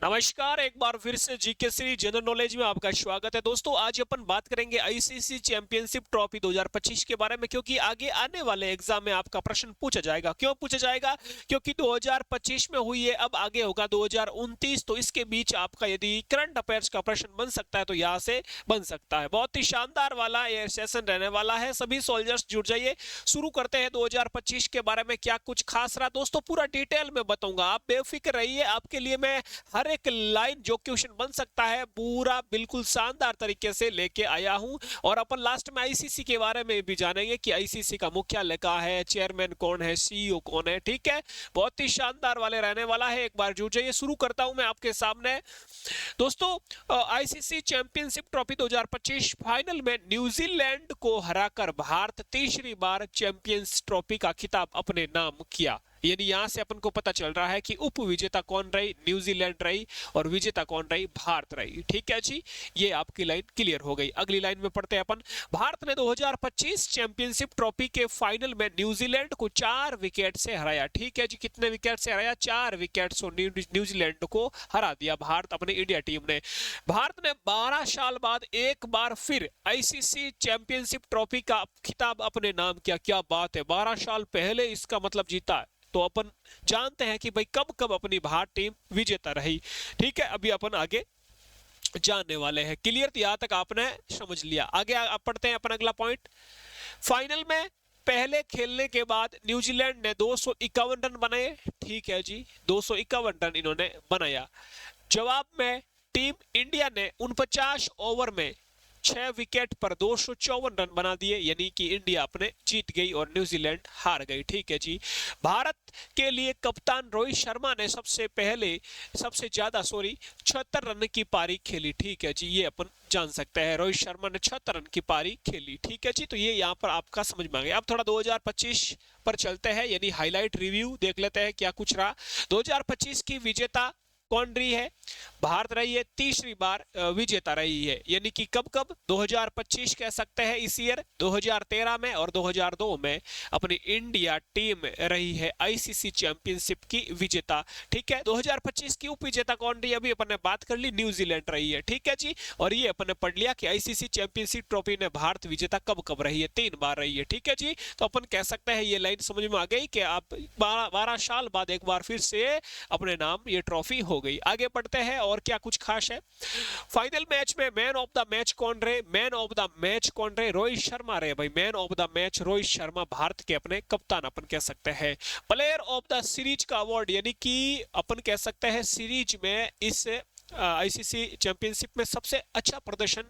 नमस्कार, एक बार फिर से जीके सीरीज जनरल नॉलेज में आपका स्वागत है। दोस्तों, आज अपन बात करेंगे आईसीसी चैंपियनशिप ट्रॉफी 2025 के बारे में, क्योंकि आगे आने वाले एग्जाम में आपका प्रश्न पूछा जाएगा। क्यों पूछा जाएगा? क्योंकि 2025 में हुई है, अब आगे होगा 2029, तो इसके बीच आपका यदि करंट अफेयर्स का प्रश्न बन सकता है तो यहाँ से बन सकता है। बहुत ही शानदार वाला ये सेशन रहने वाला है। सभी सोल्जर्स जुड़ जाइए। शुरू करते हैं 2025 के बारे में क्या कुछ खास रहा। दोस्तों, पूरा डिटेल में बताऊंगा, आप बेफिक्र रहिए। आपके लिए मैं हर एक लाइन जो क्वेश्चन बन सकता है पूरा बिल्कुल शानदार तरीके से लेके आया हूं। और अपन लास्ट में आईसीसी के बारे में भी जानेंगे कि आईसीसी का मुख्यालय कहाँ है, चेयरमैन कौन है, सीईओ कौन है। ठीक है, बहुत ही शानदार वाले रहने वाला है। एक बार जुड़ जाइए। शुरू करता हूं मैं आपके सामने। दोस्तों, आईसीसी चैंपियनशिप ट्रॉफी 2025 फाइनल में न्यूजीलैंड को हराकर भारत तीसरी बार चैंपियंस ट्रॉफी का खिताब अपने नाम किया। यानी यहां से अपन को पता चल रहा है कि उप विजेता कौन रही, न्यूजीलैंड रही, और विजेता कौन रही, भारत रही। ठीक है जी, ये आपकी लाइन क्लियर हो गई। अगली लाइन में पढ़ते हैं अपन। भारत ने 2025 चैंपियनशिप ट्रॉफी के फाइनल में न्यूजीलैंड को 4 विकेट से हराया। ठीक है जी, कितने विकेट से हराया? 4 विकेट से न्यूजीलैंड को हरा दिया भारत, अपनी इंडिया टीम ने। भारत ने 12 साल बाद एक बार फिर आईसीसी चैंपियनशिप ट्रॉफी का खिताब अपने नाम किया। क्या बात है, 12 साल पहले इसका मतलब जीता है। तो अपन जानते हैं कि भाई कब कब अपनी भारत टीम विजेता रही। ठीक है, अभी अपन आगे जानने वाले हैं। क्लियर? यहाँ तक आपने समझ लिया। आगे आप पढ़ते हैं अपन अगला पॉइंट। फाइनल में पहले खेलने के बाद न्यूजीलैंड ने 251 रन बनाए। ठीक है जी, 251 रन इन्होंने बनाया। जवाब में टीम इंडिया ने 49 ओवर में 6 विकेट पर 254 रन बना दिए। यानी कि इंडिया अपने जीत गई और न्यूजीलैंड हार गई। ठीक है जी। भारत के लिए कप्तान रोहित शर्मा ने सबसे ज्यादा 76 रन की पारी खेली। ठीक है जी, ये अपन जान सकते हैं। रोहित शर्मा ने 76 रन की पारी खेली। ठीक है जी, तो ये यहाँ पर आपका समझ में आ गया। अब थोड़ा 2025 पर चलते हैं, यानी हाईलाइट रिव्यू देख लेते हैं क्या कुछ रहा। 2025 की विजेता कौन रही है? भारत रही है, तीसरी बार विजेता रही है। यानी कि कब कब? 2025 कह सकते हैं इस ईयर, 2013 में और 2002 में अपनी इंडिया टीम रही है आईसीसी चैंपियनशिप की विजेता। ठीक है, 2025 की उप विजेता कौन रही? अभी अपन ने बात कर ली, न्यूजीलैंड रही है। ठीक है जी, और ये अपन ने पढ़ लिया कि आईसीसी चैंपियनशिप ट्रॉफी ने भारत विजेता कब कब रही है, 3 बार रही है। ठीक है जी, तो अपन कह सकते हैं ये लाइन समझ में आ गई कि आप 12 साल बाद एक बार फिर से अपने नाम ये ट्रॉफी हो गई। आगे बढ़ते हैं और क्या कुछ खास है। फाइनल मैच में मैन ऑफ द मैच कौन रहे? मैन ऑफ द मैच कौन रहे? रोहित शर्मा रहे भाई। Man of the match Rohit Sharma, Bharat के अपने कप्तान अपन कह सकते हैं। प्लेयर ऑफ द सीरीज का अवार्ड, यानी कि अपन कह सकते हैं सीरीज में इस आईसीसी चैंपियनशिप में सबसे अच्छा प्रदर्शन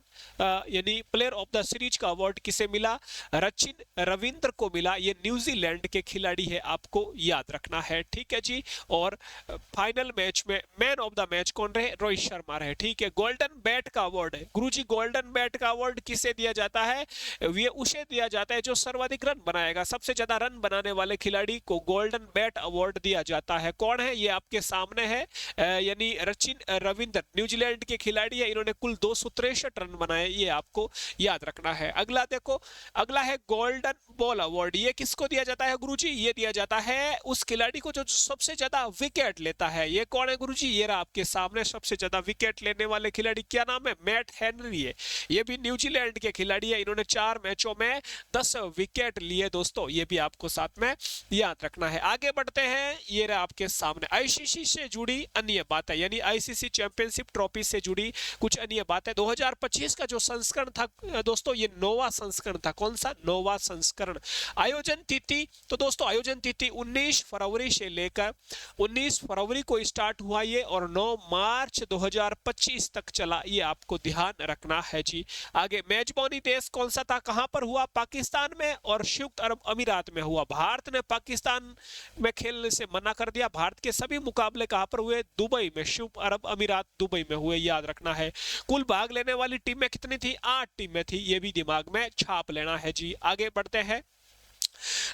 यानी प्लेयर ऑफ द सीरीज का अवार्ड किसे मिला? सचिन रविंद्र को मिला। ये न्यूजीलैंड के खिलाड़ी है, आपको याद रखना है। ठीक है जी, और फाइनल मैच में मैन ऑफ द मैच कौन रहे? रोहित शर्मा रहे। ठीक है, गोल्डन बैट का अवार्ड है गुरुजी। गोल्डन बैट का अवार्ड किसे दिया जाता है? ये उसे दिया जाता है जो सर्वाधिक रन बनाएगा। सबसे ज्यादा रन बनाने वाले खिलाड़ी को गोल्डन बैट अवार्ड दिया जाता है। कौन है? ये आपके सामने है, यानी सचिन रविंद्र न्यूजीलैंड के खिलाड़ी है। इन्होंने कुल 263 रन बनाए, ये आपको याद रखना है। अगला देखो, अगला है गोल्डन बॉल अवार्ड। ये किसको दिया जाता है गुरुजी? ये दिया जाता है उस खिलाड़ी को जो सबसे ज्यादा विकेट लेता है। ये कौन है गुरुजी? ये रहा आपके सामने सबसे ज्यादा विकेट लेने वाले खिलाड़ी। क्या नाम है? मैट हेनरी है। ये भी न्यूजीलैंड के खिलाड़ी है। इन्होंने 4 मैचों में 10 विकेट लिए। दोस्तों, ये भी आपको साथ में याद रखना है। आगे बढ़ते हैं, ये रहा आपके सामने आईसीसी से जुड़ी अन्य बातें, यानी आईसीसी चैंपियनशिप ट्रॉफी से जुड़ी कुछ अन्य बातें। 2025 का जो संस्करण था दोस्तों, ये 9वां संस्करण था। कौन सा? 9वां संस्करण। आयोजन तिथि, तो दोस्तों आयोजन तिथि 19 फरवरी से लेकर 19 फरवरी को स्टार्ट हुआ ये, और 9 मार्च 2025 तक चला। ये आपको ध्यान रखना है जी। आगे, मेजबानी देश कौन सा था? कहां पर हुआ? पाकिस्तान में और संयुक्त अरब अमीरात में हुआ। भारत ने पाकिस्तान में खेलने से मना कर दिया। भारत के सभी मुकाबले कहां पर हुए? दुबई में, संयुक्त अरब अमीरात दुबई में हुए, याद रखना है। कुल भाग लेने वाली टीमें कितनी थी? 8 टीमें थी। ये भी दिमाग में छाप लेना है जी। आगे बढ़ते हैं।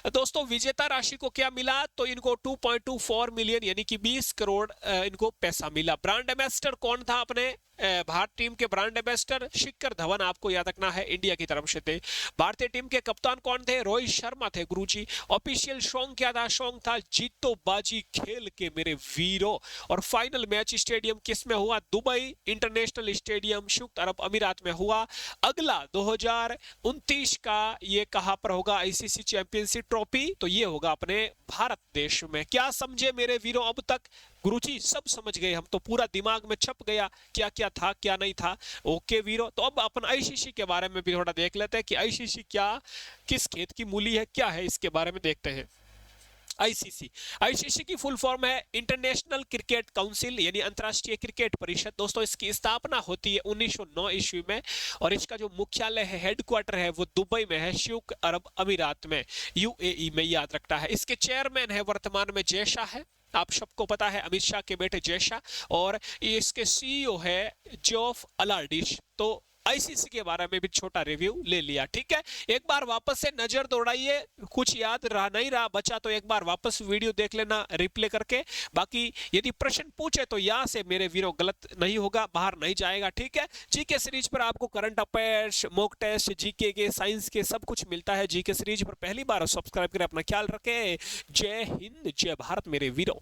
दोस्तों विजेता राशि को क्या मिला, तो इनको 2.24 मिलियन यानी कि 20 करोड़ इनको पैसा मिला। ब्रांड एम्बेसडर कौन था अपने भारत टीम के ब्रांड एम्बेसडर? शिखर धवन, आपको याद रखना है, इंडिया की तरफ से थे। भारतीय टीम के कप्तान कौन थे? रोहित शर्मा थे गुरुजी। ऑफिशियल सॉन्ग क्या था? सॉन्ग था जीतो बाजी खेल के मेरे वीरों। और फाइनल मैच स्टेडियम किस में हुआ? दुबई इंटरनेशनल स्टेडियम संयुक्त अरब अमीरात में हुआ। अगला 2029 का ये कहां पर होगा आईसीसी चैंपियनशिप ट्रॉफी? तो ये होगा अपने भारत देश में। क्या समझे मेरे वीरों अब तक? गुरुजी सब समझ गए हम तो, पूरा दिमाग में छप गया क्या क्या था क्या नहीं था। ओके वीरों, तो अब अपन आईसीसी के बारे में भी थोड़ा देख लेते हैं कि आईसीसी क्या, किस खेत की मूली है, क्या है, इसके बारे में देखते हैं। आईसीसी, आईसीसी की फुल फॉर्म है इंटरनेशनल क्रिकेट काउंसिल यानी अंतरराष्ट्रीय क्रिकेट परिषद। दोस्तों इसकी स्थापना होती है 1909 ईस्वी में और इसका जो मुख्यालय है, हेडक्वार्टर है, वो दुबई में है, संयुक्त अरब अमीरात में, यूएई में, याद रखता है। इसके चेयरमैन है वर्तमान में जय शाह है, आप सबको पता है, अमित शाह के बेटे जय शाह। और इसके सीईओ है जोफ अलार्डिश। तो आईसीसी के बारे में भी छोटा रिव्यू ले लिया, ठीक है। एक बार वापस से नजर दौड़ाइए, कुछ याद रहा नहीं रहा बचा तो एक बार वापस वीडियो देख लेना रिप्ले करके। बाकी यदि प्रश्न पूछे तो यहाँ से मेरे वीरों गलत नहीं होगा, बाहर नहीं जाएगा, ठीक है। जीके सीरीज पर आपको current affairs, mock test, GK के, साइंस के सब कुछ मिलता है जीके सीरीज पर। पहली बार सब्सक्राइब करें, अपना ख्याल रखें। जय हिंद, जय भारत मेरे वीरों।